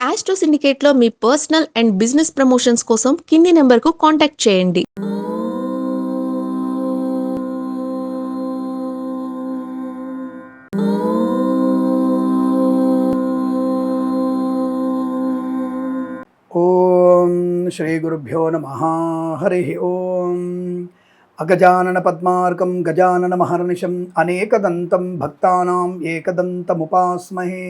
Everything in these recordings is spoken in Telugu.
ఆస్ట్రో సిండికేట్లో మీ పర్సనల్ అండ్ బిజినెస్ ప్రమోషన్స్ కోసం కింది నెంబర్కు కాంటాక్ట్ చేయండి. ఓం శ్రీ గురుభ్యో నమః. హరి ఓం. అగజానన పద్మార్కం గజానన మహర్నిశం అనేకదంతం భక్తానాం ఏకదంతముపాస్మహే.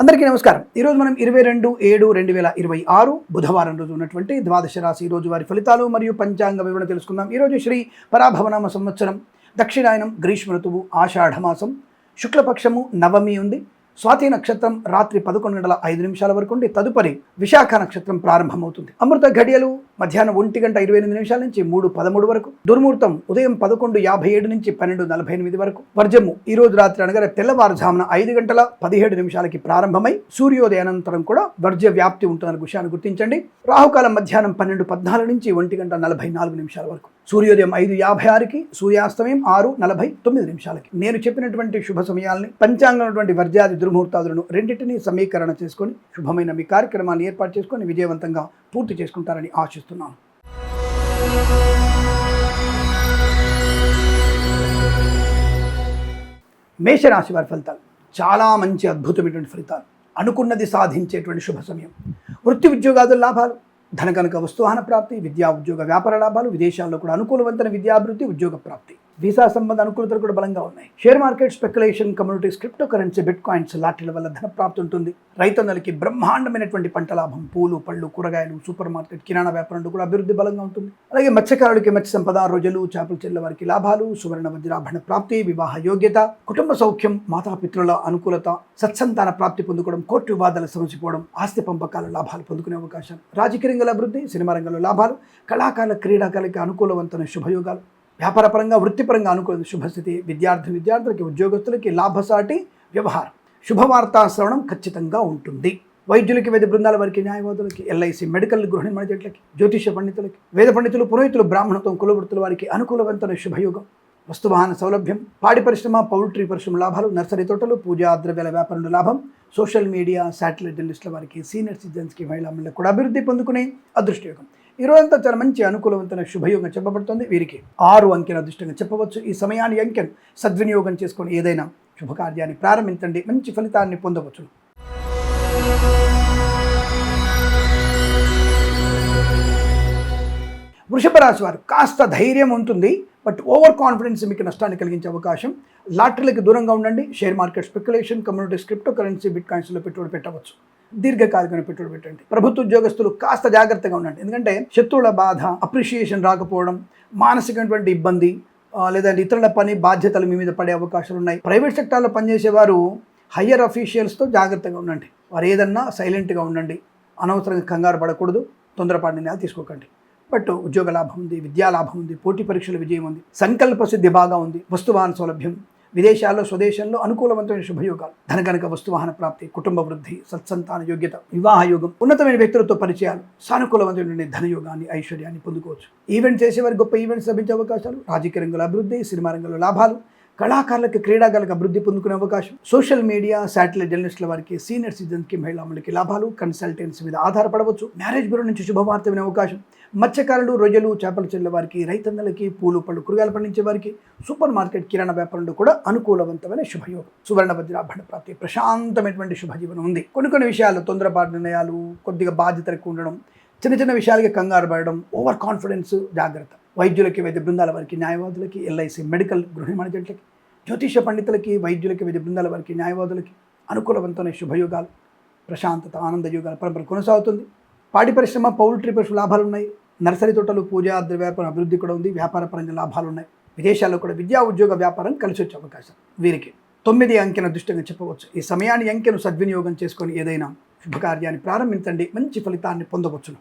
అందరికీ నమస్కారం. ఈరోజు మనం 22/7/2026 బుధవారం రోజు ఉన్నటువంటి ద్వాదశ రాశి రోజువారి ఫలితాలు మరియు పంచాంగ వివరణ తెలుసుకుందాం. ఈరోజు శ్రీ పరాభవనామ సంవత్సరం, దక్షిణాయనం, గ్రీష్మ ఋతువు, ఆషాఢమాసం, శుక్లపక్షము, నవమి ఉంది. స్వాతి నక్షత్రం రాత్రి 11:05 వరకు ఉండి తదుపరి విశాఖ నక్షత్రం ప్రారంభమవుతుంది. అమృత ఘడియలు మధ్యాహ్నం 1:28 నుంచి 3:13 వరకు. దుర్ముహూర్తం ఉదయం 11:57 నుంచి 12:48 వరకు. వర్జము ఈ రోజు రాత్రి అనగా తెల్లవారుజామున 5:17 ప్రారంభమై సూర్యోదయానంతరం కూడా వర్జ్య వ్యాప్తి ఉంటుందన్న విషయాన్ని గుర్తించండి. రాహుకాలం మధ్యాహ్నం 12:14 నుంచి 1:44 వరకు. సూర్యోదయం 5:56కి, సూర్యాస్తమయం 6:49. నేను చెప్పినటువంటి శుభ సమయాల్ని, పంచాంగం వర్జ్యాది దుర్ముహూర్తాదులను రెండింటినీ సమీకరణ చేసుకొని శుభమైన మీ కార్యక్రమాన్ని ఏర్పాటు చేసుకొని విజయవంతంగా పూర్తి చేసుకుంటారని ఆశిస్తున్నాను. మేషరాశి వారి ఫలితాలు చాలా మంచి అద్భుతమైనటువంటి ఫలితాలు. అనుకున్నది సాధించేటువంటి శుభ సమయం. వృత్తి ఉద్యోగాదుల లాభాలు, ధన కనుక వస్తువాహన ప్రాప్తి, విద్యా ఉద్యోగ వ్యాపార లాభాలు, విదేశాల్లో కూడా అనుకూలవంతమైన విద్యాభివృద్ధి, ఉద్యోగ ప్రాప్తి, వీసా సంబంధ అనుకూలతలు కూడా బలంగా ఉన్నాయి. Share market, speculation, communities, cryptocurrency, bitcoins లాటరీల వల్ల ధన ప్రాప్తి ఉంటుంది. రైతన్నలకి బ్రహ్మాండమైనటువంటి పంట లాభం, పూలు, పళ్ళు, కూరగాయలు, సూపర్ మార్కెట్, కిరాణా వ్యాపారంలో కూడా అభివృద్ధి బలంగా ఉంటుంది. అలాగే మత్స్యకారులకి మత్స్య సంపద, రొయ్యలు, చేపలు చెల్లె వారికి లాభాలు, సువర్ణ వజ్రాభరణ ప్రాప్తి, వివాహ యోగ్యత, కుటుంబ సౌఖ్యం, మాతాపితృల అనుకూలత, సత్సంతాన ప్రాప్తి పొందుకోవడం, కోర్టు వివాదాల సమసిపోవడం, ఆస్తి పంపకాల లాభాలు పొందుకునే అవకాశం, రాజకీయ రంగంలో అభివృద్ధి, సినిమా రంగంలో లాభాలు, కళాకారుల, క్రీడాకారులకి అనుకూలవంతమైన శుభయోగాలు, వ్యాపారపరంగా వృత్తిపరంగా అనుకూల శుభస్థితి, విద్యార్థులకి, ఉద్యోగస్తులకి లాభసాటి వ్యవహారం, శుభవార్తా శ్రవణం ఖచ్చితంగా ఉంటుంది. వైద్యులకి, వేద బృందాల వారికి, న్యాయవాదులకి, ఎల్ఐసి, మెడికల్, గృహ నిర్మాణ జట్లకి, జ్యోతిష పండితులకి, వేద పండితులు, పురోహితులు, బ్రాహ్మణత్వం, కులవృత్తుల వారికి అనుకూలవంతమైన శుభయోగం, వస్తువాహన సౌలభ్యం, పాడి పరిశ్రమ, పౌల్ట్రీ పరిశ్రమ లాభాలు, నర్సరీ తోటలు, పూజా ద్రవ్యాల వ్యాపారంలో లాభం, సోషల్ మీడియా, శాటిలైట్ జర్నలిస్టుల వారికి, సీనియర్ సిటిజన్స్కి, మహిళలకు కూడా అభివృద్ధి పొందుకునే అదృష్టయోగం. ఈ రోజంతా చాలా మంచి అనుకూలవంతమైన శుభయోగం చెప్పబడుతుంది. వీరికి 6 అంకెల అదృష్టంగా చెప్పవచ్చు. ఈ సమయాన్ని అంకెను సద్వినియోగం చేసుకొని ఏదైనా శుభకార్యాన్ని ప్రారంభించండి, మంచి ఫలితాన్ని పొందవచ్చు. వృషభ రాశి వారు కాస్త ధైర్యం ఉంటుంది, బట్ ఓవర్ కాన్ఫిడెన్స్ మీకు నష్టాన్ని కలిగించే అవకాశం. లాటరీలకు దూరంగా ఉండండి. Share market, speculation, communities, cryptocurrency, బిట్ కాయిన్స్లో పెట్టుబడి పెట్టవచ్చు. దీర్ఘకాలికమైన పెట్టుబడి పెట్టండి. ప్రభుత్వ ఉద్యోగస్తులు కాస్త జాగ్రత్తగా ఉండండి, ఎందుకంటే శత్రువుల బాధ, అప్రిషియేషన్ రాకపోవడం, మానసికమైనటువంటి ఇబ్బంది, లేదంటే ఇతరుల పని బాధ్యతలు మీ మీద పడే అవకాశాలు ఉన్నాయి. ప్రైవేట్ సెక్టార్లో పనిచేసేవారు హయ్యర్ అఫీషియల్స్తో జాగ్రత్తగా ఉండండి. వారు ఏదన్నా సైలెంట్గా ఉండండి, అనవసరంగా కంగారు పడకూడదు, తొందరపాటు నిర్ణయాలు తీసుకోకండి. బట్ ఉద్యోగ లాభం ఉంది, విద్యా లాభం ఉంది, పోటీ పరీక్షల విజయం ఉంది, సంకల్ప సిద్ధి బాగా ఉంది, వస్తువాహన సౌలభ్యం, విదేశాల్లో, స్వదేశంలో అనుకూలవంతమైన శుభయోగాలు, ధనకనక వస్తువాహన ప్రాప్తి, కుటుంబ వృద్ధి, సత్సంతాన యోగ్యత, వివాహ యోగం, ఉన్నతమైన వ్యక్తులతో పరిచయాలు, సానుకూలవంతమైన ధనయోగాన్ని, ఐశ్వర్యాన్ని పొందుకోవచ్చు. ఈవెంట్ చేసేవారి గొప్ప ఈవెంట్స్ లభించే అవకాశాలు, రాజకీయ రంగంలో అభివృద్ధి, సినిమా రంగంలో లాభాలు, కళాకారులకి, క్రీడాకారులకు అభివృద్ధి పొందుకునే అవకాశం, సోషల్ మీడియా, శాటిలైట్ జర్నలిస్టుల వారికి, సీనియర్ సిటిజన్స్కి, మహిళలకి లాభాలు, కన్సల్టెన్సీ మీద ఆధారపడవచ్చు. మ్యారేజ్ బ్యూరో నుంచి శుభవార్త వినే అవకాశం. మత్స్యకారులు, రొయ్యలు, చేపలు చెల్లె వారికి, రైతన్నలకి, పూలు, పళ్ళు, కూరగాయలు పండించే వారికి, సూపర్ మార్కెట్, కిరాణా వ్యాపారంలో కూడా అనుకూలవంతమైన శుభయోగం, సువర్ణ వజ్రాభరణ ప్రాప్తి, ప్రశాంతమైనటువంటి శుభజీవనం ఉంది. కొన్ని విషయాలు తొందరపాటు నిర్ణయాలు, కొద్దిగా బాధ్యత ఎక్కువ ఉండడం, చిన్న విషయాలకి కంగారు పడడం, ఓవర్ కాన్ఫిడెన్స్, జాగ్రత్త. వైద్యులకి, వైద్య బృందాల వారికి, న్యాయవాదులకి, ఎల్ఐసి, మెడికల్, గృహ నిర్మాణ జట్లకి, జ్యోతిష పండితులకి, వైద్యులకి, వైద్య బృందాల వారికి, న్యాయవాదులకి అనుకూలవంతమైన శుభయోగాలు, ప్రశాంతత, ఆనంద యోగాల పరంపర కొనసాగుతుంది. పాడి పరిశ్రమ, పౌల్ట్రీ పరిశ్రమ లాభాలు ఉన్నాయి. నర్సరీ తోటలు, పూజా ద్రవ్యాపారం అభివృద్ధి కూడా ఉంది. వ్యాపార పరంగా లాభాలు ఉన్నాయి. విదేశాల్లో కూడా విద్యా ఉద్యోగ వ్యాపారం కలిసి వచ్చే అవకాశం. వీరికి 9 అంకెను అదృష్టంగా చెప్పవచ్చు. ఈ సమయాన్ని అంకెను సద్వినియోగం చేసుకొని ఏదైనా శుభకార్యాన్ని ప్రారంభించండి, మంచి ఫలితాన్ని పొందవచ్చును.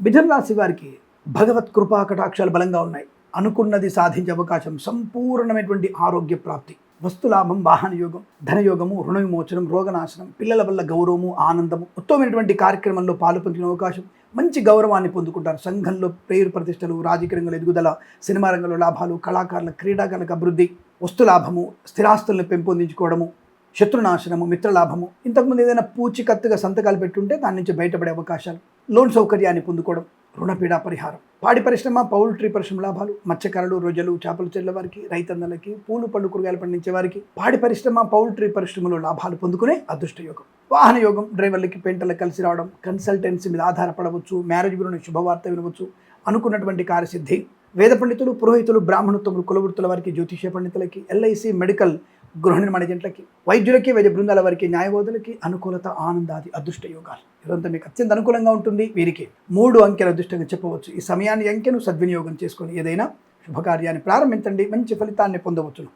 మిథున రాశి వారికి భగవత్ కృపా కటాక్షాలు బలంగా ఉన్నాయి. అనుకున్నది సాధించే అవకాశం, సంపూర్ణమైనటువంటి ఆరోగ్య ప్రాప్తి, వస్తులాభం, వాహన యోగం, ధనయోగము, రుణ విమోచనం, రోగనాశనం, పిల్లల వల్ల గౌరవము, ఆనందము, ఉత్తమమైనటువంటి కార్యక్రమంలో పాలు పంచుకునే అవకాశం, మంచి గౌరవాన్ని పొందుకుంటారు. సంఘంలో పేరు ప్రతిష్టలు, రాజకీయ రంగంలో ఎదుగుదల, సినిమా రంగంలో లాభాలు, కళాకారుల, క్రీడాకారులకు అభివృద్ధి, వస్తులాభము, స్థిరాస్తులను పెంపొందించుకోవడము, శత్రునాశనము, మిత్రలాభము, ఇంతకుముందు ఏదైనా పూచికత్తుగా సంతకాలు పెట్టుంటే దాని నుంచి బయటపడే అవకాశాలు, లోన్ సౌకర్యాన్ని పొందుకోవడం, రుణపీడా పరిహారం, పాడి పరిశ్రమ, పౌల్ట్రీ పరిశ్రమ లాభాలు, మత్స్యకారులు, రొయ్యలు, చేపలు చెల్లె వారికి, రైతన్నలకి, పూలు పళ్ళు కూరగాయలు పండించే వారికి, పాడి పరిశ్రమ, పౌల్ట్రీ పరిశ్రమలో లాభాలు పొందుకునే అదృష్ట యోగం. వాహన యోగం, డ్రైవర్లకి పెంటలకు కలిసి రావడం, కన్సల్టెన్సీ మీద ఆధారపడవచ్చు, మ్యారేజ్ గురించి శుభవార్త వినవచ్చు, అనుకున్నటువంటి కార్యసిద్ధి, వేద పండితులు, పురోహితులు, బ్రాహ్మణోత్తములు, కులవృత్తుల వారికి, జ్యోతిష పండితులకి, ఎల్ఐసి, మెడికల్, గృహ నిర్మాణ ఏజెంట్లకి, వైద్యులకి, వైద్య బృందాల వారికి, న్యాయవాదులకి అనుకూలత, ఆనందాది అదృష్ట యోగాలు. ఇదంతా మీకు అత్యంత అనుకూలంగా ఉంటుంది. వీరికి 3 అంకెల అదృష్టంగా చెప్పవచ్చు. ఈ సమయాన్ని, అంకెను సద్వినియోగం చేసుకొని ఏదైనా శుభకార్యాన్ని ప్రారంభించండి, మంచి ఫలితాన్ని పొందవచ్చును.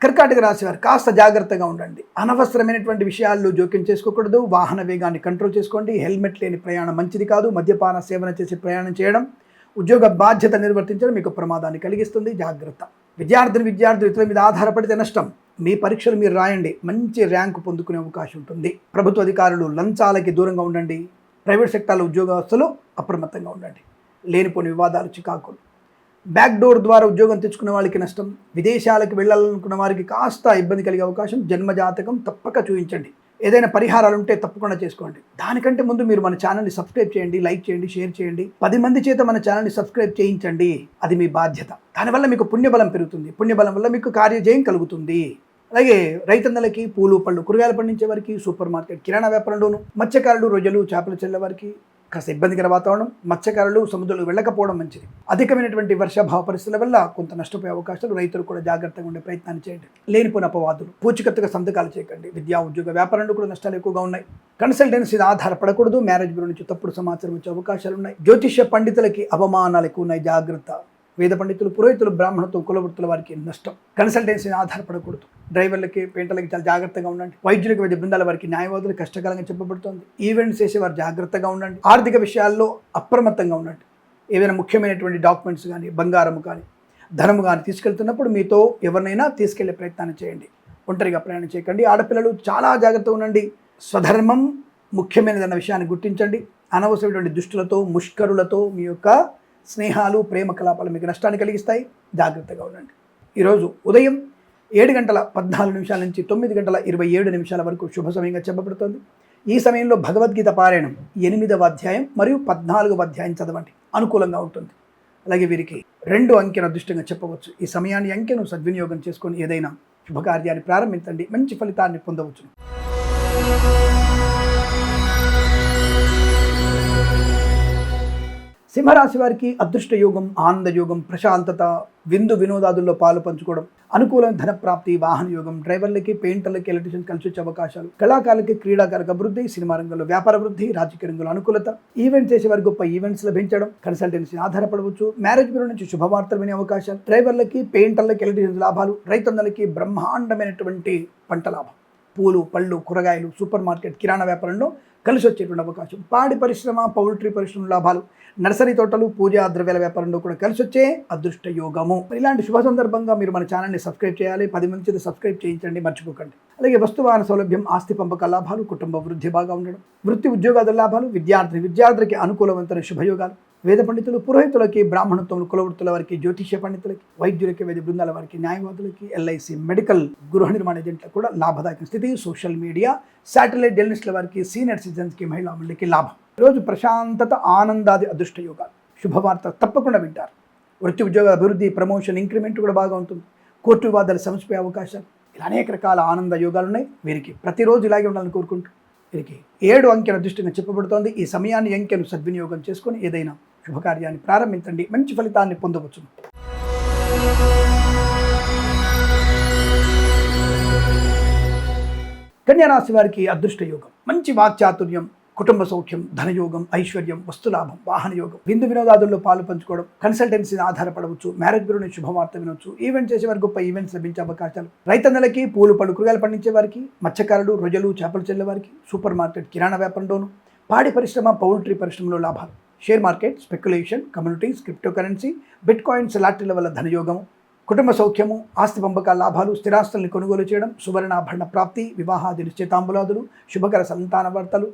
కర్కాటక రాశి వారు కాస్త జాగ్రత్తగా ఉండండి. అనవసరమైనటువంటి విషయాల్లో జోక్యం చేసుకోకూడదు. వాహన వేగాన్ని కంట్రోల్ చేసుకోండి. హెల్మెట్ లేని ప్రయాణం మంచిది కాదు. మద్యపాన సేవన చేసి ప్రయాణం చేయడం, ఉద్యోగ బాధ్యత నిర్వర్తించడం మీకు ప్రమాదాన్ని కలిగిస్తుంది. జాగ్రత్త. విద్యార్థులు ఇతరుల మీద ఆధారపడితే నష్టం. మీ పరీక్షలు మీరు రాయండి, మంచి ర్యాంకు పొందుకునే అవకాశం ఉంటుంది. ప్రభుత్వ అధికారులు లంచాలకి దూరంగా ఉండండి. ప్రైవేట్ సెక్టార్లో ఉద్యోగస్తులు అప్రమత్తంగా ఉండండి. లేనిపోని వివాదాలు, చికాకులు, బ్యాక్ డోర్ ద్వారా ఉద్యోగం తెచ్చుకునే వాళ్ళకి నష్టం. విదేశాలకు వెళ్ళాలనుకున్న వారికి కాస్త ఇబ్బంది కలిగే అవకాశం. జన్మజాతకం తప్పక చూపించండి. ఏదైనా పరిహారాలు ఉంటే తప్పకుండా చేసుకోండి. దానికంటే ముందు మీరు మన ఛానల్ని సబ్స్క్రైబ్ చేయండి, లైక్ చేయండి, షేర్ చేయండి. 10 మంది చేత మన ఛానల్ని సబ్స్క్రైబ్ చేయించండి. అది మీ బాధ్యత. దానివల్ల మీకు పుణ్యబలం పెరుగుతుంది. పుణ్యబలం వల్ల మీకు కార్యజయం కలుగుతుంది. అలాగే రైతన్నలకి, పూలు పళ్ళు కూరగాయలు పండించే వారికి, సూపర్ మార్కెట్ కిరాణా వ్యాపారంలోను, మత్స్యకారులు, రొయ్యలు, చేపలు చెల్లె వారికి కాస్త ఇబ్బందికర వాతావరణం. మత్స్యకారులు సముద్రంలో వెళ్ళకపోవడం మంచిది. అధికమైనటువంటి వర్షాభావ పరిస్థితుల వల్ల కొంత నష్టపోయే అవకాశాలు. రైతులు కూడా జాగ్రత్తగా ఉండే ప్రయత్నాన్ని చేయండి. లేనిపోయిన అపవాదులు, పూచికత్తుగా సంతకాలు చేయకండి. విద్యా, ఉద్యోగ, వ్యాపారంలో కూడా నష్టాలు ఎక్కువగా ఉన్నాయి. కన్సల్టెన్సీ ఆధారపడకూడదు. మ్యారేజ్ బ్యూరో నుంచి తప్పుడు సమాచారం వచ్చే అవకాశాలు ఉన్నాయి. జ్యోతిష్య పండితులకి అవమానాలు ఎక్కువ ఉన్నాయి. జాగ్రత్త. వేద పండితులు, పురోహితులు, బ్రాహ్మణత్వం, కులవృత్తుల వారికి నష్టం. కన్సల్టెన్సీని ఆధారపడకూడదు. డ్రైవర్లకి, పెయింటర్లకి చాలా జాగ్రత్తగా ఉండండి. వైద్యులకి, వైద్య బృందాల వారికి, న్యాయవాదులు కష్టకాలంగా చెప్పబడుతోంది. ఈవెంట్స్ చేసేవారు జాగ్రత్తగా ఉండండి. ఆర్థిక విషయాల్లో అప్రమత్తంగా ఉండండి. ఏదైనా ముఖ్యమైనటువంటి డాక్యుమెంట్స్ కానీ, బంగారం కానీ, ధనము కానీ తీసుకెళ్తున్నప్పుడు మీతో ఎవరినైనా తీసుకెళ్లే ప్రయత్నాన్ని చేయండి. ఒంటరిగా ప్రయాణం చేయకండి. ఆడపిల్లలు చాలా జాగ్రత్తగా ఉండండి. స్వధర్మం ముఖ్యమైనదన్న విషయాన్ని గుర్తించండి. అనవసరమైనటువంటి దుష్టులతో, ముష్కరులతో మీ యొక్క స్నేహాలు, ప్రేమ కలాపాలు మీకు నష్టాన్ని కలిగిస్తాయి. జాగ్రత్తగా ఉండండి. ఈరోజు ఉదయం 7:14 నుంచి 9:27 వరకు శుభ సమయంగా చెప్పబడుతోంది. ఈ సమయంలో భగవద్గీత పారాయణం 8వ అధ్యాయం మరియు 14వ అధ్యాయం చదవండి. అనుకూలంగా ఉంటుంది. అలాగే వీరికి 2 అంకెను అదృష్టంగా చెప్పవచ్చు. ఈ సమయాన్ని, అంకెను సద్వినియోగం చేసుకొని ఏదైనా శుభకార్యాన్ని ప్రారంభించండి, మంచి ఫలితాన్ని పొందవచ్చు. సింహరాశి వారికి అదృష్ట యోగం, ఆనంద యోగం, ప్రశాంతత, విందు వినోదాదుల్లో పాలు పంచుకోవడం, అనుకూలం, ధనప్రాప్తి, వాహన యోగం, డ్రైవర్లకి, పెయింటర్లకి, ఎలక్ట్రీషియన్ కలిసి వచ్చే అవకాశాలు, కళాకారులకి క్రీడాకారక అభివృద్ధి, సినిమా రంగంలో వ్యాపార వృద్ధి, రాజకీయ రంగంలో అనుకూలత, ఈవెంట్ చేసే వారికి గొప్ప ఈవెంట్స్ లభించడం, కన్సల్టెన్సీ ఆధారపడవచ్చు, మ్యారేజ్ బ్యూరో నుంచి శుభవార్తలు వినే అవకాశాలు, డ్రైవర్లకి, పెయింటర్లకి, ఎలక్ట్రీషియన్ లాభాలు, రైతన్నలకి బ్రహ్మాండమైనటువంటి పంట లాభం, పూలు పళ్ళు కూరగాయలు, సూపర్ మార్కెట్ కిరాణా వ్యాపారంలో కలిసి వచ్చేటువంటి అవకాశం, పాడి పరిశ్రమ, పౌల్ట్రీ పరిశ్రమ లాభాలు, నర్సరీ తోటలు, పూజా ద్రవ్యాల వ్యాపారంలో కూడా కలిసి వచ్చే అదృష్ట యోగము. ఇలాంటి శుభ సందర్భంగా మీరు మన ఛానల్ని సబ్స్క్రైబ్ చేయాలి. 10 మంది చేత సబ్స్క్రైబ్ చేయించండి, మర్చిపోకండి. అలాగే వస్తువాహన సౌలభ్యం, ఆస్తి పంపక లాభాలు, కుటుంబ వృద్ధి బాగా ఉండడం, వృత్తి ఉద్యోగాల లాభాలు, విద్యార్థికి అనుకూలవంతమైన శుభయోగాలు, వేద పండితులు, పురోహితులకి, బ్రాహ్మణత్వములు, కులవృత్తుల వారికి, జ్యోతిష్య పండితులకి, వైద్యులకి, వైద్య బృందాల వారికి, న్యాయవాదులకి, ఎల్ఐసి, మెడికల్, గృహ నిర్మాణ ఏజెంట్లకు కూడా లాభదాయక స్థితి. సోషల్ మీడియా, శాటిలైట్ జర్నలిస్టుల వారికి, సీనియర్ సిటిజన్స్కి, మహిళా మండలికి లాభం. ఈరోజు ప్రశాంతత, ఆనందాది అదృష్ట యోగాలు. శుభవార్త తప్పకుండా వింటారు. వృత్తి ఉద్యోగ అభివృద్ధి, ప్రమోషన్, ఇంక్రిమెంట్ కూడా బాగా ఉంటుంది. కోర్టు వివాదాలు సమసిపోయే అవకాశాలు, ఇలా అనేక రకాల ఆనంద యోగాలు ఉన్నాయి. వీరికి ప్రతిరోజు ఇలాగే ఉండాలని కోరుకుంటూ వీరికి 7 అంకెల అదృష్టంగా చెప్పబడుతోంది. ఈ సమయాన్ని, అంకెను సద్వినియోగం చేసుకొని ఏదైనా శుభకార్యాన్ని ప్రారంభించండి, మంచి ఫలితాన్ని పొందవచ్చు. కన్యా రాశి వారికి అదృష్ట యోగం, మంచి వాక్చాతుర్యం, కుటుంబ సౌఖ్యం, ధనయోగం, ఐశ్వర్యం, వస్తులాభం, వాహన యోగం, విందు వినోదాదుల్లో పాలు పంచుకోవడం, కన్సల్టెన్సీని ఆధారపడవచ్చు, మ్యారేజ్ బ్యూరో నుంచి శుభవార్త వినవచ్చు, ఈవెంట్ చేసే వారికి గొప్ప ఈవెంట్స్ లభించే అవకాశాలు, రైతన్నలకి, పూలు పళ్ళు కూరగాయలు పండించే వారికి, మత్స్యకారులు, రొయ్యలు, చేపలు చెల్లె వారికి, సూపర్ మార్కెట్ కిరాణా వ్యాపారంలోను, పాడి పరిశ్రమ, పౌల్ట్రీ పరిశ్రమలో లాభాలు, share market, speculation, communities, cryptocurrency, bitcoins లాటరీల వల్ల ధనయోగము, కుటుంబ సౌఖ్యము, ఆస్తి పంపకాల లాభాలు, స్థిరాస్తుల్ని కొనుగోలు చేయడం, సువర్ణాభరణ ప్రాప్తి, వివాహాది నిశ్చితాంబులాదులు, శుభకర సంతాన వార్తలు,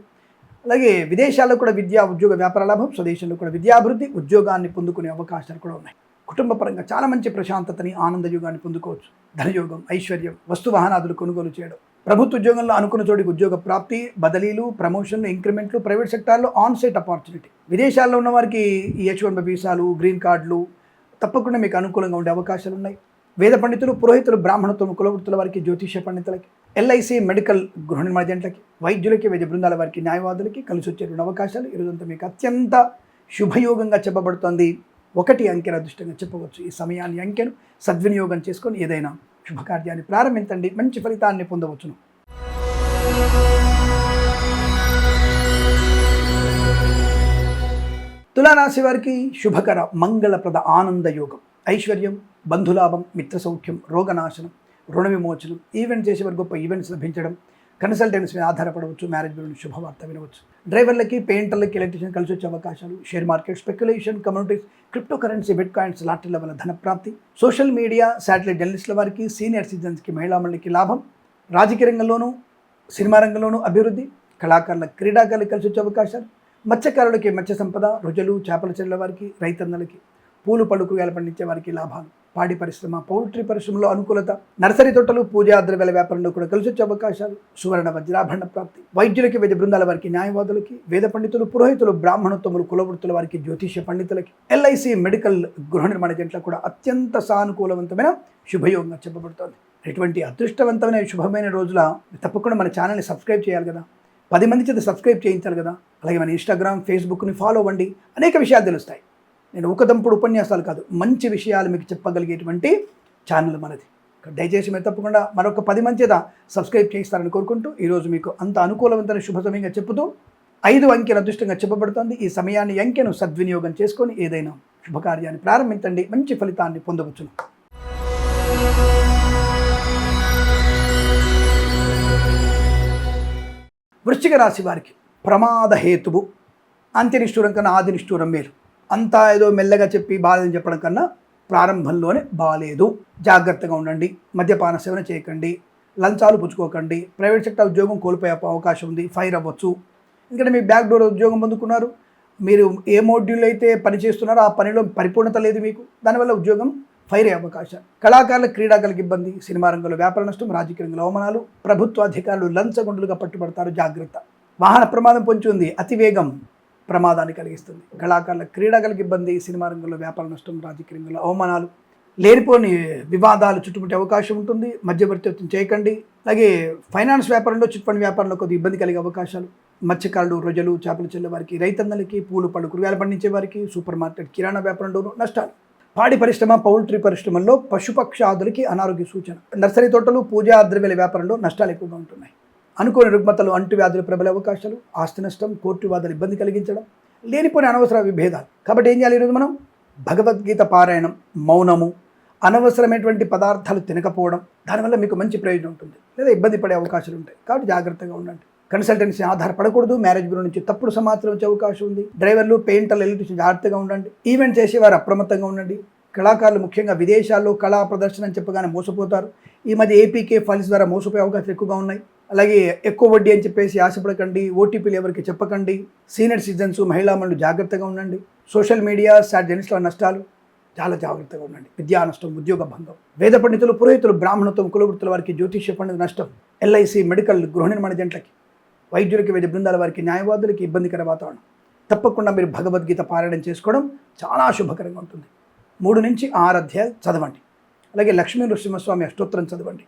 అలాగే విదేశాల్లో కూడా విద్యా ఉద్యోగ వ్యాపార లాభం, స్వదేశంలో కూడా విద్యాభివృద్ధి, ఉద్యోగాన్ని పొందుకునే అవకాశాలు కూడా ఉన్నాయి. కుటుంబ పరంగా చాలా మంచి ప్రశాంతతని, ఆనందయోగాన్ని పొందుకోవచ్చు. ధనయోగం, ఐశ్వర్యం, వస్తు వాహనాదులు కొనుగోలు చేయడం, ప్రభుత్వ ఉద్యోగంలో అనుకున్న చోటికి ఉద్యోగ ప్రాప్తి, బదిలీలు, ప్రమోషన్లు, ఇంక్రిమెంట్లు, ప్రైవేట్ సెక్టార్లో ఆన్ సైట్ ఆపర్చునిటీ. విదేశాల్లో ఉన్న వారికి ఈ H1B వీసాలు, గ్రీన్ కార్డులు తప్పకుండా మీకు అనుకూలంగా ఉండే అవకాశాలు ఉన్నాయి. వేద పండితులు, పురోహితులు, బ్రాహ్మణత్వం, కులవృత్తుల వారికి, జ్యోతిష్య పండితులకి, LIC, మెడికల్, గృహ నిర్మాణ జంటలకి, వైద్యులకి, వైద్య బృందాల వారికి, న్యాయవాదులకి కలిసి వచ్చేటువంటి అవకాశాలు ఈరోజంతా మీకు అత్యంత శుభయోగంగా చెప్పబడుతోంది. 1 అంకెను అదృష్టంగా చెప్పవచ్చు. ఈ సమయాన్ని, అంకెను సద్వినియోగం చేసుకొని ఏదైనా శుభకార్యాన్ని ప్రారంభించండి, మంచి ఫలితాన్ని పొందవచ్చును. తులారాశి వారికి శుభకర, మంగళప్రద, ఆనంద యోగం, ఐశ్వర్యం, బంధులాభం, మిత్ర సౌఖ్యం, రోగనాశనం, రుణ విమోచనం, ఈవెంట్ చేసే వారికి గొప్ప ఈవెంట్స్ లభించడం, కన్సల్టెన్సీ మీద ఆధారపడవచ్చు, మ్యారేజ్ బ్యూరోని శుభవార్త వినవచ్చు. డ్రైవర్లకి, పెయింటర్లకి, ఎలక్ట్రీషియన్ కలిసి వచ్చే అవకాశాలు, share market, speculation, communities, cryptocurrency, bitcoins, లాటరీల వల్ల ధన ప్రాప్తి, సోషల్ మీడియా, శాటిలైట్ జర్నలిస్టుల వారికి, సీనియర్ సిటిజన్స్కి, మహిళామణులకి లాభం, రాజకీయ రంగంలోనూ, సినిమా రంగంలోనూ అభివృద్ధి, కళాకారుల, క్రీడాకారులకు కలిసి వచ్చే అవకాశాలు, మత్స్యకారులకి మత్స్య సంపద, రుజులు, చేపల చెరువుల వారికి, రైతన్నలకి, పూలు పళ్ళు కూరగాయలు పండించే వారికి లాభాలు, పాడి పరిశ్రమ, పౌల్ట్రీ పరిశ్రమలో అనుకూలత, నర్సరీ తోటలు, పూజా ద్రవ్యాల వ్యాపారంలో కూడా కలిసి వచ్చే అవకాశాలు, సువర్ణ వజ్రాభరణ ప్రాప్తి, వైద్యులకి, వైద్య బృందాల వారికి, న్యాయవాదులకి, వేద పండితులు, పురోహితులు, బ్రాహ్మణోత్తములు, కులవృత్తుల వారికి, జ్యోతిష్య పండితులకి, LIC, మెడికల్, గృహ నిర్మాణ జంటలకు కూడా అత్యంత సానుకూలవంతమైన శుభయోగంగా చెప్పబడుతోంది. ఇటువంటి అదృష్టవంతమైన శుభమైన రోజుల తప్పకుండా మన ఛానల్ని సబ్స్క్రైబ్ చేయాలి కదా, 10 మంది చేత సబ్స్క్రైబ్ చేయించాలి కదా. అలాగే మన ఇన్స్టాగ్రామ్, ఫేస్బుక్ని ఫాలో అవ్వండి, అనేక విషయాలు తెలుస్తాయి. నేను ఊకదంపుడు ఉపన్యాసాలు కాదు, మంచి విషయాలు మీకు చెప్పగలిగేటువంటి ఛానల్ మనది. దయచేసి మీరు తప్పకుండా మరొక 10 మంది చేత సబ్స్క్రైబ్ చేయిస్తారని కోరుకుంటూ ఈరోజు మీకు అంత అనుకూలవంతమైన శుభ సమయంగా చెప్పుతూ 5 అంకెను అదృష్టంగా చెప్పబడుతుంది. ఈ సమయాన్ని, అంకెను సద్వినియోగం చేసుకొని ఏదైనా శుభకార్యాన్ని ప్రారంభించండి, మంచి ఫలితాన్ని పొందవచ్చును. వృశ్చిక రాశి వారికి ప్రమాద హేతువు, అంత్యనిష్ఠూరం కన్నా ఆది నిష్ఠూరం మేలు. అంతా ఏదో మెల్లగా చెప్పి బాలేదని చెప్పడం కన్నా ప్రారంభంలోనే బాలేదు, జాగ్రత్తగా ఉండండి, మద్యపాన సేవన చేయకండి, లంచాలు పుచ్చుకోకండి, ప్రైవేట్ సెక్టర్ ఉద్యోగం కోల్పోయే అవకాశం ఉంది, ఫైర్ అవ్వచ్చు. ఎందుకంటే మీ బ్యాక్ డోర్ ఉద్యోగం పొందుకున్నారు, మీరు ఏ మోడ్యూల్ అయితే పని చేస్తున్నారో ఆ పనిలో పరిపూర్ణత లేదు మీకు, దానివల్ల ఉద్యోగం ఫైర్ అయ్యే అవకాశాలు. కళాకారుల, క్రీడాకారులకు ఇబ్బంది, సినిమా రంగంలో వ్యాపార నష్టం, రాజకీయ రంగంలో అవమానాలు, ప్రభుత్వ అధికారులు లంచగొండులుగా పట్టుబడతారు, జాగ్రత్త. వాహన ప్రమాదం పొంచి ఉంది, అతివేగం ప్రమాదాన్ని కలిగిస్తుంది. కళాకారుల, క్రీడాకారులకు ఇబ్బంది, సినిమా రంగంలో వ్యాపార నష్టం, రాజకీయ రంగంలో అవమానాలు, లేనిపోని వివాదాలు చుట్టుముట్టే అవకాశం ఉంటుంది, మధ్యవర్తిత్వం చేయకండి. అలాగే ఫైనాన్స్ వ్యాపారంలో, చిట్ ఫండ్ వ్యాపారంలో కొద్దిగా ఇబ్బంది కలిగే అవకాశాలు, మత్స్యకారులు, రొయ్యలు, చేపల చెల్లె వారికి, రైతన్నలకి, పూలు పళ్ళు కూరగాయలు పండించే వారికి, సూపర్ మార్కెట్, కిరాణా వ్యాపారంలోనూ నష్టాలు. పాడి పరిశ్రమ, పౌల్ట్రీ పరిశ్రమల్లో పశుపక్షాదులకి అనారోగ్య సూచన, నర్సరీ తోటలు, పూజా ద్రవ్యాల వ్యాపారంలో నష్టాలు ఎక్కువగా ఉంటున్నాయి. అనుకోని రుగ్మతలు, అంటువ్యాధులు ప్రబలే అవకాశాలు, ఆస్తి నష్టం, కోర్టు వాదాలు ఇబ్బంది కలిగించడం, లేనిపోని అనవసర విభేదాలు. కాబట్టి ఏం చేయాలి ఈరోజు మనం? భగవద్గీత పారాయణం, మౌనము, అనవసరమైనటువంటి పదార్థాలు తినకపోవడం, దానివల్ల మీకు మంచి ప్రయోజనం ఉంటుంది, లేదా ఇబ్బంది పడే అవకాశాలు ఉంటాయి. కాబట్టి జాగ్రత్తగా ఉండండి. కన్సల్టెన్సీ ఆధారపడకూడదు, మ్యారేజ్ బ్యూరో నుంచి తప్పుడు సమాచారం వచ్చే అవకాశం ఉంది. డ్రైవర్లు, పెయింటర్లు, ఎలక్ట్రీషియన్ జాగ్రత్తగా ఉండండి. ఈవెంట్ చేసేవారు అప్రమత్తంగా ఉండండి. కళాకారులు ముఖ్యంగా విదేశాల్లో కళా ప్రదర్శన అని చెప్పగానే మోసపోతారు. ఈ మధ్య APK ఫైల్స్ ద్వారా మోసపోయే అవకాశాలు ఎక్కువగా ఉన్నాయి. అలాగే ఎక్కువ వడ్డీ అని చెప్పేసి ఆశపడకండి, OTPలు ఎవరికి చెప్పకండి. సీనియర్ సిటిజన్స్, మహిళామణులు జాగ్రత్తగా ఉండండి. సోషల్ మీడియా, జర్నలిస్టుల నష్టాలు, చాలా జాగ్రత్తగా ఉండండి. విద్యా నష్టం, ఉద్యోగ భంగం, వేద పండితులు, పురోహితులు, బ్రాహ్మణత్వం, కులవృత్తుల వారికి, జ్యోతిష్య పండిత నష్టం, LIC, మెడికల్, గృహ నిర్మాణ జంటలకి, వైద్యులకి, వైద్య బృందాల వారికి, న్యాయవాదులకి ఇబ్బందికర వాతావరణం. తప్పకుండా మీరు భగవద్గీత పారాయణం చేసుకోవడం చాలా శుభకరంగా ఉంటుంది. 3 నుంచి 6 అధ్యాయాలు చదవండి. అలాగే లక్ష్మీ నృసింహస్వామి అష్టోత్తరం చదవండి.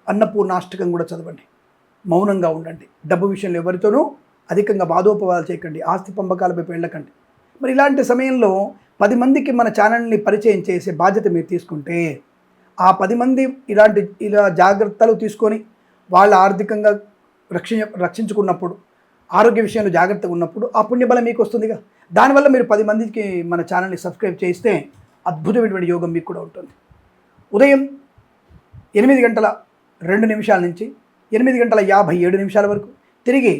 అన్నపూర్ణాష్టకం కూడా చదవండి. మౌనంగా ఉండండి. డబ్బు విషయంలో ఎవరితోనూ అధికంగా వాదోపవాదాలు చేయకండి. ఆస్తి పంపకాలపై వెళ్ళకండి. మరి ఇలాంటి సమయంలో 10 మందికి మన ఛానల్ని పరిచయం చేసే బాధ్యత మీరు తీసుకుంటే, ఆ 10 మంది ఇలా జాగ్రత్తలు తీసుకొని వాళ్ళ ఆర్థికంగా రక్షించుకున్నప్పుడు, ఆరోగ్య విషయంలో జాగ్రత్తగా ఉన్నప్పుడు ఆ పుణ్యబలం మీకు వస్తుందిగా. దానివల్ల మీరు 10 మందికి మన ఛానల్ని సబ్స్క్రైబ్ చేస్తే అద్భుతమైనటువంటి యోగం మీకు కూడా ఉంటుంది. ఉదయం 8 గంటల 2 నిమిషాల నుంచి 8 గంటల 57 నిమిషాల వరకు, తిరిగి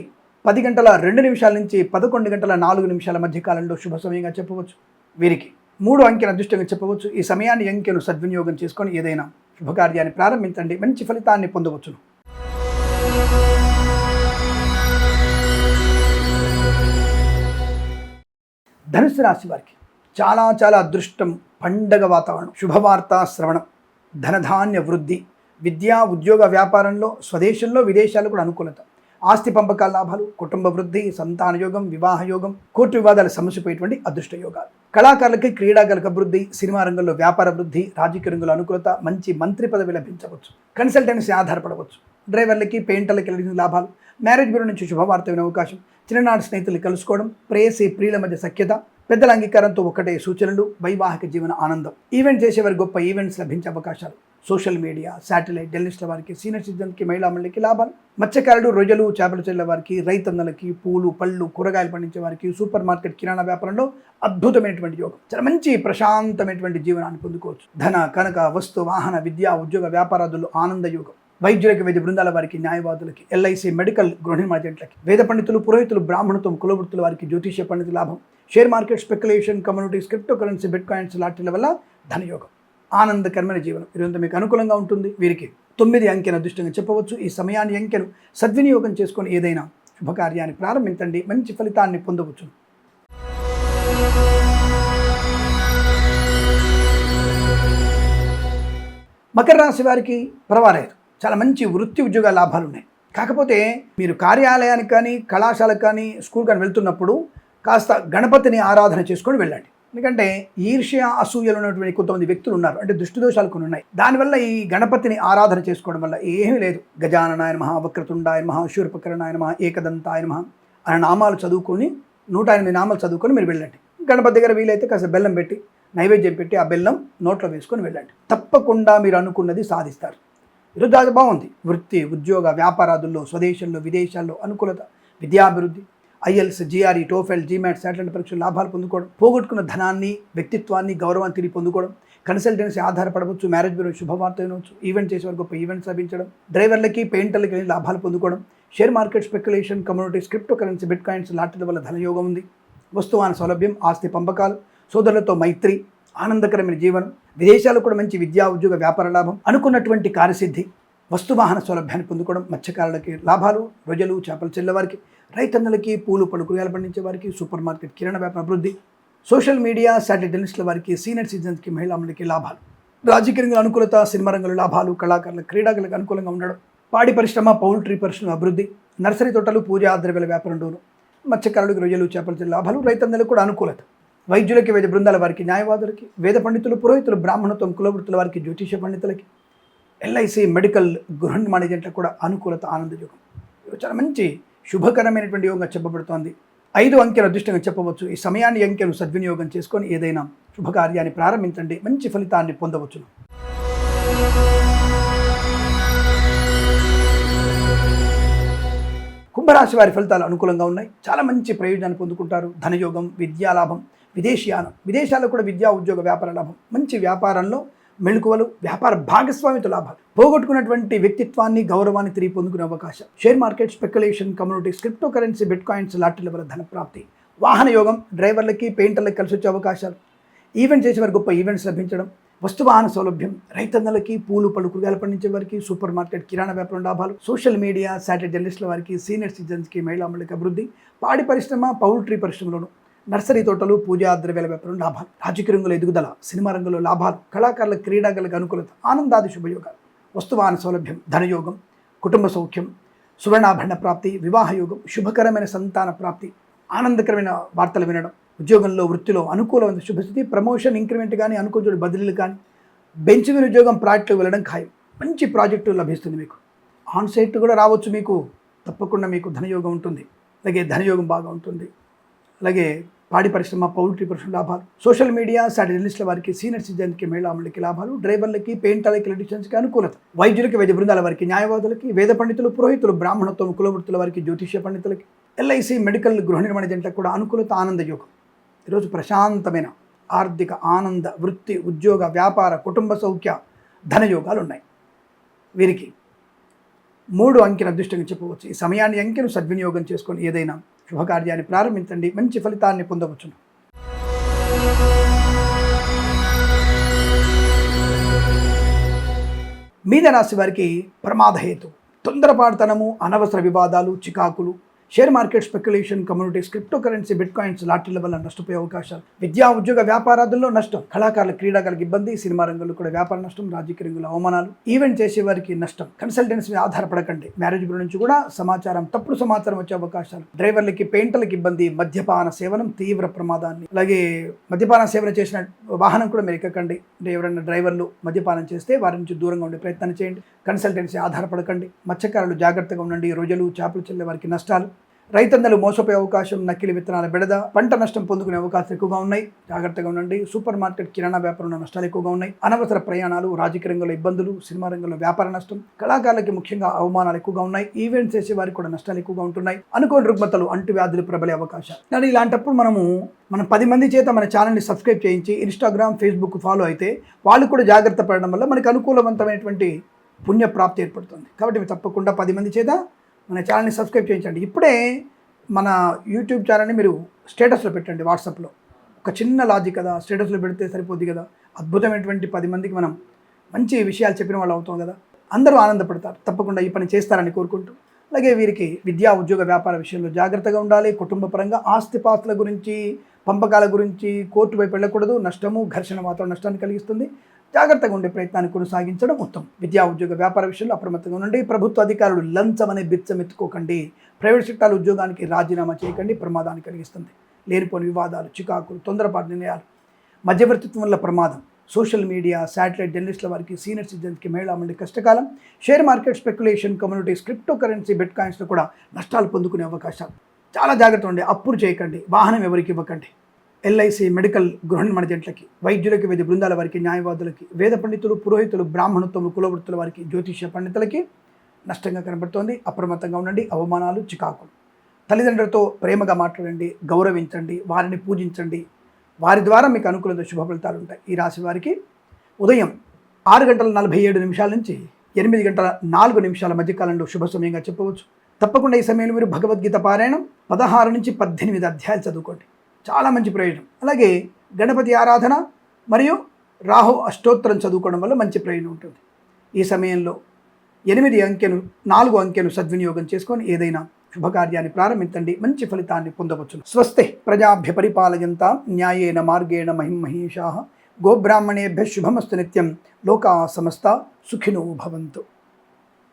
10 గంటల 2 నిమిషాల నుంచి 11 గంటల 4 నిమిషాల మధ్య కాలంలో శుభ సమయంగా చెప్పవచ్చు. వీరికి 3 అంకెను అదృష్టంగా చెప్పవచ్చు. ఈ సమయాన్ని, అంకెను సద్వినియోగం చేసుకొని ఏదైనా శుభకార్యాన్ని ప్రారంభించండి, మంచి ఫలితాన్ని పొందవచ్చును. ధనుసు రాశి వారికి చాలా చాలా అదృష్టం, పండగ వాతావరణం, శుభవార్త శ్రవణం, ధనధాన్య వృద్ధి, విద్యా ఉద్యోగ వ్యాపారంలో స్వదేశంలో విదేశాలు కూడా అనుకూలత, ఆస్తి పంపకాల లాభాలు, కుటుంబ వృద్ధి, సంతాన యోగం, వివాహ యోగం, కోర్టు వివాదాలు సమసిపోయేటువంటి అదృష్ట యోగాలు. కళాకారులకి క్రీడాకారులకు అభివృద్ధి, సినిమా రంగంలో వ్యాపార వృద్ధి, రాజకీయ రంగంలో అనుకూలత, మంచి మంత్రి పదవి లభించవచ్చు, కన్సల్టెన్సీ ఆధారపడవచ్చు, డ్రైవర్లకి పెయింటర్లకి లభించిన లాభాలు, మ్యారేజ్ బ్యూరో నుంచి శుభవార్త వినే అవకాశం, చిన్ననాటి స్నేహితులు కలుసుకోవడం, ప్రేయసి ప్రియుల మధ్య సఖ్యత, పెద్దల అంగీకారంతో ఒకటే సూచనలు, వైవాహిక జీవన ఆనందం, ఈవెంట్ చేసేవారి గొప్ప ఈవెంట్స్ లభించే అవకాశాలు, సోషల్ మీడియా, శాటిలైట్, జర్నలిస్టుల వారికి, సీనియర్ సిటిజన్కి, మహిళా మండలికి లాభాలు, మత్స్యకారులు, రొయ్యలు, చేపల చెల్లెల వారికి, రైతన్నలకి, పూలు పళ్ళు కూరగాయలు పండించే వారికి, సూపర్ మార్కెట్ కిరాణా వ్యాపారంలో అద్భుతమైనటువంటి యోగం, చాలా మంచి ప్రశాంతమైనటువంటి జీవనాన్ని పొందుకోవచ్చు. ధన కనక వస్తు వాహన విద్యా ఉద్యోగ వ్యాపారాదుల్లో ఆనంద యోగం, వైద్యులకి, వైద్య బృందాల వారికి, న్యాయవాదులకి, ఎల్ఐసి మెడికల్ గృహ నిర్మాణ ఏజెంట్లకి, వేద పండితులు, పురోహితులు, బ్రాహ్మణత్వం, కులవృత్తుల వారికి, జ్యోతిష్య పండితుల లాభం, share market, speculation, communities, cryptocurrency, bitcoins లాటరీల వల్ల ధనయోగం, ఆనందకరమైన జీవనం ఇదంతా మీకు అనుకూలంగా ఉంటుంది. వీరికి 9 అంకెను అదృష్టంగా చెప్పవచ్చు. ఈ సమయాన్ని అంకెను సద్వినియోగం చేసుకొని ఏదైనా శుభకార్యాన్ని ప్రారంభించండి, మంచి ఫలితాన్ని పొందవచ్చు. మకర రాశి వారికి పర్వాలేదు, చాలా మంచి వృత్తి ఉద్యోగ లాభాలు ఉన్నాయి. కాకపోతే మీరు కార్యాలయానికి కానీ కళాశాలకు కానీ స్కూల్ కానీ వెళ్తున్నప్పుడు కాస్త గణపతిని ఆరాధన చేసుకొని వెళ్ళండి. ఎందుకంటే ఈర్ష్య అసూయలు ఉన్నటువంటి కొంతమంది వ్యక్తులు ఉన్నారు, అంటే దృష్టి దోషాలు కొన్ని ఉన్నాయి. దానివల్ల ఈ గణపతిని ఆరాధన చేసుకోవడం వల్ల ఏమీ లేదు. గజాననాయ నమః, వక్రతుండాయ నమః, శూర్పకర్ణాయ నమః, ఏకదంతాయ నమః అనే నామాలు చదువుకొని 108 నామాలు చదువుకొని మీరు వెళ్ళండి. గణపతి దగ్గర వీలైతే కాస్త బెల్లం పెట్టి నైవేద్యం పెట్టి ఆ బెల్లం నోట్లో వేసుకొని వెళ్ళండి. తప్పకుండా మీరు అనుకున్నది సాధిస్తారు. ఈరోజు అది బాగుంది. వృత్తి ఉద్యోగ వ్యాపారాదుల్లో స్వదేశంలో విదేశాల్లో అనుకూలత, విద్యాభివృద్ధి, IELTS, GRE, TOEFL, GMAT, satellite పరీక్షలు లాభాలు పొందుకోవడం, పోగొట్టుకున్న ధనాన్ని, వ్యక్తిత్వాన్ని, గౌరవాన్ని తిరిగి పొందుకోవడం, కన్సల్టెన్సీ ఆధారపడవచ్చు, మ్యారేజ్ బ్యూరో శుభవార్త వినవచ్చు, ఈవెంట్ చేసే గొప్ప ఈవెంట్స్ లభించడం, డ్రైవర్లకి పెయింటర్లకి లాభాలు పొందుకోవడం, share market, speculation, communities, cryptocurrency, bitcoins లాటరీల వల్ల ధనయోగం ఉంది. వస్తువాన సౌలభ్యం, ఆస్తి పంపకాలు, సోదరులతో మైత్రి, ఆనందకరమైన జీవనం, విదేశాలు కూడా మంచి విద్యా ఉద్యోగ వ్యాపార లాభం, అనుకున్నటువంటి కార్యసిద్ధి, వస్తువాహన సౌలభ్యాన్ని పొందుకోవడం, మత్స్యకారులకి లాభాలు, రొయ్యలు చేపలు చెల్లె వారికి, రైతన్నలకి, పూలు పళ్ళు కూరగాయలు పండించే వారికి, సూపర్ మార్కెట్ కిరాణా వ్యాపార అభివృద్ధి, సోషల్ మీడియా, శాటిలైట్ జర్నలిస్టుల వారికి, సీనియర్ సిటిజన్స్కి, మహిళా మండలికి లాభాలు, రాజకీయ రంగంలో అనుకూలత, సినిమా రంగంలో లాభాలు, కళాకారుల క్రీడాకులకు అనుకూలంగా ఉండడం, పాడి పరిశ్రమ, పౌల్ట్రీ పరిశ్రమ అభివృద్ధి, నర్సరీ తోటలు, పూజా ద్రవ్యాల వ్యాపారంలోను, మత్స్యకారులకు రొయ్యలు చేపల చెల్లె లాభాలు, రైతన్నలకు కూడా అనుకూలత, వైద్యులకి, వైద్య బృందాల వారికి, న్యాయవాదులకి, వేద పండితులు, పురోహితులు, బ్రాహ్మణత్వం, కులవృత్తుల వారికి, జ్యోతిష్య పండితులకి, ఎల్ఐసి మెడికల్ గృహ నిర్మాణ ఏజెంట్లకు కూడా అనుకూలత, ఆనందయోగం. చాలా మంచి శుభకరమైనటువంటి యోగంగా చెప్పబడుతోంది. 5 అంకెలు అదృష్టంగా చెప్పవచ్చు. ఈ సమయాన్ని అంకెలు సద్వినియోగం చేసుకొని ఏదైనా శుభకార్యాన్ని ప్రారంభించండి, మంచి ఫలితాన్ని పొందవచ్చును. కుంభరాశి వారి ఫలితాలు అనుకూలంగా ఉన్నాయి. చాలా మంచి ప్రయోజనాన్ని పొందుకుంటారు. ధనయోగం, విద్యాలాభం, విదేశీయానం, విదేశాల్లో కూడా విద్యా ఉద్యోగ వ్యాపార లాభం, మంచి వ్యాపారంలో మెళుకువలు, వ్యాపార భాగస్వామితో లాభాలు, పోగొట్టుకున్నటువంటి వ్యక్తిత్వాన్ని, గౌరవాన్ని తిరిగి పొందుకునే అవకాశం, share market, speculation, communities, cryptocurrency, bitcoins లాటరీల వల్ల ధన ప్రాప్తి, వాహన యోగం, డ్రైవర్లకి పెయింటర్లకి కలిసి వచ్చే అవకాశాలు, ఈవెంట్ చేసేవారికి గొప్ప ఈవెంట్స్ లభించడం, వస్తువాహన సౌలభ్యం, రైతన్నలకి, పూలు పళ్ళు కూరగాయలు పండించే వారికి, సూపర్ మార్కెట్ కిరాణా వ్యాపారం లాభాలు, సోషల్ మీడియా, శాటిలైట్ జర్నలిస్టుల వారికి, సీనియర్ సిటిజన్స్కి, మహిళా మండలికి అభివృద్ధి, పాడి పరిశ్రమ, పౌల్ట్రీ పరిశ్రమలోను, నర్సరీ తోటలు, పూజా ద్రవ్యాల వ్యాపారం లాభాలు, రాజకీయ రంగంలో ఎదుగుదల, సినిమా రంగంలో లాభాలు, కళాకారుల క్రీడాకారులకు అనుకూలత, ఆనందాది శుభయోగాలు, వస్తువాహన సౌలభ్యం, ధనయోగం, కుటుంబ సౌఖ్యం, సువర్ణాభరణ ప్రాప్తి, వివాహ యోగం, శుభకరమైన సంతాన ప్రాప్తి, ఆనందకరమైన వార్తలు వినడం, ఉద్యోగంలో వృత్తిలో అనుకూలమైన శుభస్థితి, ప్రమోషన్, ఇంక్రిమెంట్ కానీ, అనుకూల బదిలీలు కానీ, బెంచ్ మీద ఉద్యోగం, ప్రాజెక్టులు వెళ్ళడం ఖాయం, మంచి ప్రాజెక్టు లభిస్తుంది. మీకు ఆన్ సైట్ కూడా రావచ్చు. మీకు తప్పకుండా మీకు ధనయోగం ఉంటుంది. అలాగే ధనయోగం బాగా ఉంటుంది. అలాగే పాడి పరిశ్రమ, పౌల్ట్రీ పరిశ్రమ లాభాలు, సోషల్ మీడియా, శాటిలైట్ జర్నలిస్టుల వారికి, సీనియర్ సిటిజన్కి, మహిళా మండలికి లాభాలు, డ్రైవర్లకి, పెయింటర్లకి, ఎలక్ట్రీషియన్స్కి అనుకూలత, వైద్యులకి, వైద్య బృందాల వారికి, న్యాయవాదులకి, వేద పండితులు, పురోహితులు, బ్రాహ్మణత్వం, కులవృత్తుల వారికి, జ్యోతిష్య పండితులకి, ఎల్ఐసి మెడికల్ గృహ నిర్మాణ ఏజెంట్లకు కూడా అనుకూలత, ఆనందయోగం. ఈరోజు ప్రశాంతమైన ఆర్థిక ఆనంద, వృత్తి ఉద్యోగ వ్యాపార, కుటుంబ సౌఖ్య, ధనయోగాలు ఉన్నాయి. వీరికి 3 అంకెను అదృష్టంగా చెప్పవచ్చు. ఈ సమయాన్ని అంకెను సద్వినియోగం చేసుకొని ఏదైనా శుభకార్యాన్ని ప్రారంభించండి, మంచి ఫలితాన్ని పొందవచ్చును. మీన రాశి వారికి ప్రమాదహేతు, తొందరపాటుతనము, అనవసర వివాదాలు, చికాకులు, share market speculation, communities, cryptocurrency, bitcoins, లాటరీల వల్ల నష్టపోయే అవకాశాలు, విద్యా ఉద్యోగ వ్యాపారాదుల్లో నష్టం, కళాకారుల క్రీడాకారులకు ఇబ్బంది, సినిమా రంగంలో కూడా వ్యాపార నష్టం, రాజకీయ రంగంలో అవమానాలు, ఈవెంట్ చేసే వారికి నష్టం, కన్సల్టెన్సీ మీద ఆధారపడకండి, మ్యారేజ్ బ్యూరో నుంచి కూడా తప్పుడు సమాచారం వచ్చే అవకాశాలు, డ్రైవర్లకి పెయింటర్లకు ఇబ్బంది, మద్యపాన సేవనం తీవ్ర ప్రమాదాన్ని, అలాగే మద్యపాన సేవన చేసిన వాహనం కూడా మీరు ఎక్కకండి. అంటే ఎవరైనా డ్రైవర్లు మద్యపానం చేస్తే వారి నుంచి దూరంగా ఉండే ప్రయత్నం చేయండి. కన్సల్టెన్సీ ఆధారపడకండి. మత్స్యకారులు జాగ్రత్తగా ఉండండి. రోజులు చేపలు చెల్లే వారికి నష్టాలు, రైతన్నలు మోసపోయే అవకాశం, నకిలీ విత్తనాల బెడద, పంట నష్టం పొందుకునే అవకాశాలు ఎక్కువగా ఉన్నాయి. జాగ్రత్తగా ఉండండి. సూపర్ మార్కెట్, కిరాణా వ్యాపారంలో నష్టాలు ఎక్కువగా ఉన్నాయి. అనవసర ప్రయాణాలు, రాజకీయ రంగంలో ఇబ్బందులు, సినిమా రంగంలో వ్యాపార నష్టం, కళాకారులకి ముఖ్యంగా అవమానాలు ఎక్కువగా ఉన్నాయి. ఈవెంట్స్ చేసే వారికి కూడా నష్టాలు ఎక్కువగా ఉంటున్నాయి. అనుకోని రుగ్మతలు, అంటువ్యాధులు ప్రబలే అవకాశాలు. కానీ ఇలాంటప్పుడు మనం 10 మంది చేత మన ఛానల్ని సబ్స్క్రైబ్ చేయించి ఇన్స్టాగ్రామ్, ఫేస్బుక్ ఫాలో అయితే వాళ్ళు కూడా జాగ్రత్త పడడం వల్ల మనకు అనుకూలవంతమైనటువంటి పుణ్యప్రాప్తి ఏర్పడుతుంది. కాబట్టి మీరు తప్పకుండా 10 మంది చేత మన ఛానల్ని సబ్స్క్రైబ్ చేయించండి. ఇప్పుడే మన యూట్యూబ్ ఛానల్ని మీరు స్టేటస్లో పెట్టండి. వాట్సాప్లో ఒక చిన్న లాజిక్ కదా, స్టేటస్లో పెడితే సరిపోద్ది కదా. అద్భుతమైనటువంటి 10 మందికి మనం మంచి విషయాలు చెప్పిన వాళ్ళు అవుతాం కదా. అందరూ ఆనందపడతారు. తప్పకుండా ఈ పని చేస్తారని కోరుకుంటూ, అలాగే వీరికి విద్యా ఉద్యోగ వ్యాపార విషయంలో జాగ్రత్తగా ఉండాలి. కుటుంబ పరంగా ఆస్తిపాస్తుల గురించి, పంపకాల గురించి కోర్టు వైపు వెళ్ళకూడదు. నష్టము, ఘర్షణ మాత్రం నష్టాన్ని కలిగిస్తుంది. జాగ్రత్తగా ఉండే ప్రయత్నాన్ని కొనసాగించడం ఉత్తమం. విద్యా ఉద్యోగ వ్యాపార విషయంలో అప్రమత్తంగా ఉండండి. ప్రభుత్వ అధికారులు లంచం అనే బిచ్చం ఎత్తుకోకండి. ప్రైవేట్ సెక్టార్ ఉద్యోగానికి రాజీనామా చేయకండి, ప్రమాదాన్ని కలిగిస్తుంది. లేనిపోని వివాదాలు, చికాకులు, తొందరపాటు నిర్ణయాలు, మధ్యవర్తిత్వం వల్ల ప్రమాదం, సోషల్ మీడియా, శాటిలైట్ జర్నలిస్టుల వారికి, సీనియర్ సిటిజన్స్కి, మహిళా మండలి కష్టకాలం, share market speculation, communities, cryptocurrency, బిట్ కాయిన్స్లో కూడా నష్టాలు పొందుకునే అవకాశాలు. చాలా జాగ్రత్త ఉండి. అప్పులు చేయకండి. వాహనం ఎవరికి ఇవ్వకండి. ఎల్ఐసి, మెడికల్, గృహ నిర్మాణ జంట్లకి, వైద్యులకి, వైద్య బృందాల వారికి, న్యాయవాదులకి, వేద పండితులు, పురోహితులు, బ్రాహ్మణత్వములు, కులవృత్తుల వారికి, జ్యోతిష్య పండితులకి నష్టంగా కనబడుతోంది. అప్రమత్తంగా ఉండండి. అవమానాలు, చికాకులు. తల్లిదండ్రులతో ప్రేమగా మాట్లాడండి, గౌరవించండి, వారిని పూజించండి. వారి ద్వారా మీకు అనుకూలంగా శుభ ఫలితాలు ఉంటాయి. ఈ రాశి వారికి ఉదయం 6:47 నుంచి 8:04 మధ్యకాలంలో శుభ సమయంగా చెప్పవచ్చు. తప్పకుండా ఈ సమయంలో మీరు భగవద్గీత పారాయణం 16 నుంచి 18 అధ్యాయాలు చదువుకోండి. చాలా మంచి ప్రయోజనం. అలాగే గణపతి ఆరాధన మరియు రాహు అష్టోత్తరం చదువుకోవడం వల్ల మంచి ప్రయోజనం ఉంటుంది. ఈ సమయంలో 4 అంకెను సద్వినియోగం చేసుకొని ఏదైనా శుభకార్యాన్ని ప్రారంభించండి. మంచి ఫలితాన్ని పొందవచ్చు. స్వస్తి ప్రజాభ్య పరిపాలయంతాం న్యాయేన మార్గేణ మహిమహేషాః. గోబ్రాహ్మణేభ్యః శుభమస్తు నిత్యం. లోకా సమస్తా సుఖినో భవంతు.